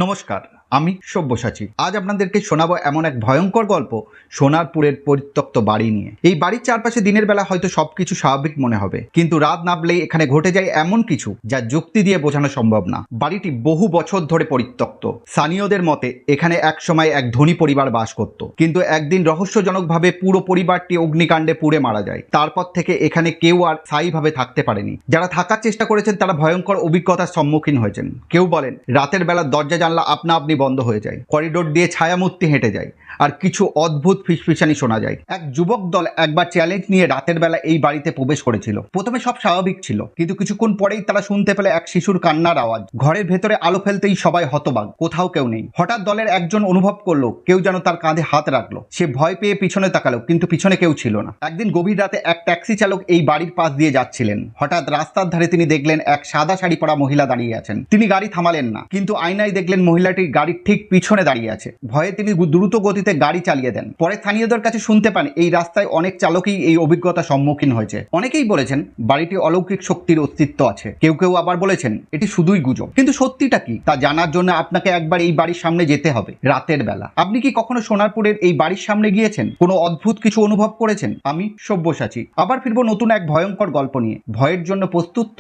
নমস্কার, আমি সব্যসাচী। আজ আপনাদেরকে শোনাবো এমন এক ভয়ঙ্কর গল্প সোনারপুরের পরিত্যক্ত বাড়ি নিয়ে। এই বাড়ির চারপাশে দিনের বেলা হয়তো সবকিছু স্বাভাবিক মনে হবে, কিন্তু রাত নামলেই এখানে ঘটে যায় এমন কিছু যা যুক্তি দিয়ে বোঝানো সম্ভব না। বাড়িটি বহু বছর ধরে পরিত্যক্ত। স্থানীয়দের মতে এখানে একসময় এক ধনী পরিবার বাস করত, কিন্তু একদিন রহস্যজনকভাবে পুরো পরিবারটি অগ্নিকাণ্ডে পুড়ে মারা যায়। তারপর থেকে এখানে কেউ আর স্থায়ীভাবে থাকতে পারেনি। যারা থাকার চেষ্টা করেছেন তারা ভয়ঙ্কর অভিজ্ঞতার সম্মুখীন হয়েছেন। কেউ বলেন রাতের বেলা দরজা জানলা আপনা আপনি বন্ধ হয়ে যায়, করিডোর দিয়ে ছায়ামূর্তি হেঁটে যায়, আর কিছু অদ্ভুত ফিসফিসানি শোনা যায়। এক যুবক দল একবার চ্যালেঞ্জ নিয়ে রাতের বেলা এই বাড়িতে প্রবেশ করেছিল। প্রথমে সব স্বাভাবিক ছিল, কিন্তু কিছুক্ষণ পরেই তারা শুনতে পেলে এক শিশুর কান্নার আওয়াজ। ঘরের ভেতরে আলো ফেলতেই সবাই হতবাক, কোথাও কেউ নেই। হঠাৎ দলের একজন অনুভব করলো কেউ যেন তার কাঁধে হাত রাখলো। সে ভয় পেয়ে পিছনে তাকালো, কিন্তু পিছনে কেউ ছিল না। একদিন গভীর রাতে এক ট্যাক্সি চালক এই বাড়ির পাশ দিয়ে যাচ্ছিলেন। হঠাৎ রাস্তার ধারে তিনি দেখলেন এক সাদা শাড়ি পরা মহিলা দাঁড়িয়ে আছেন। তিনি গাড়ি থামালেন না, কিন্তু আয়নায় দেখলেন মহিলাটির গাড়ির ঠিক পিছনে দাঁড়িয়ে আছে। ভয়ে তিনি দ্রুত গতিতে গাড়ি চালিয়ে দেন। পরে স্থানীয়দের কাছে শুনতে পান এই রাস্তায় অনেক চালকই এই অভিজ্ঞতার সম্মুখীন হয়েছে। অনেকেই বলেছেন বাড়িটি অলৌকিক শক্তির অস্তিত্ব আছে, কেউ কেউ আবার বলেছেন এটি শুধুই গুজব। কিন্তু সত্যিটা কি তা জানার জন্য আপনাকে একবার এই বাড়ির সামনে যেতে হবে রাতের বেলা। আপনি কি কখনো সোনারপুরের এই বাড়ির সামনে গিয়েছেন? কোনো অদ্ভুত কিছু অনুভব করেছেন? আমি সব্যসাচী আবার ফিরবো নতুন এক ভয়ঙ্কর গল্প নিয়ে। ভয়ের জন্য প্রস্তুত তো?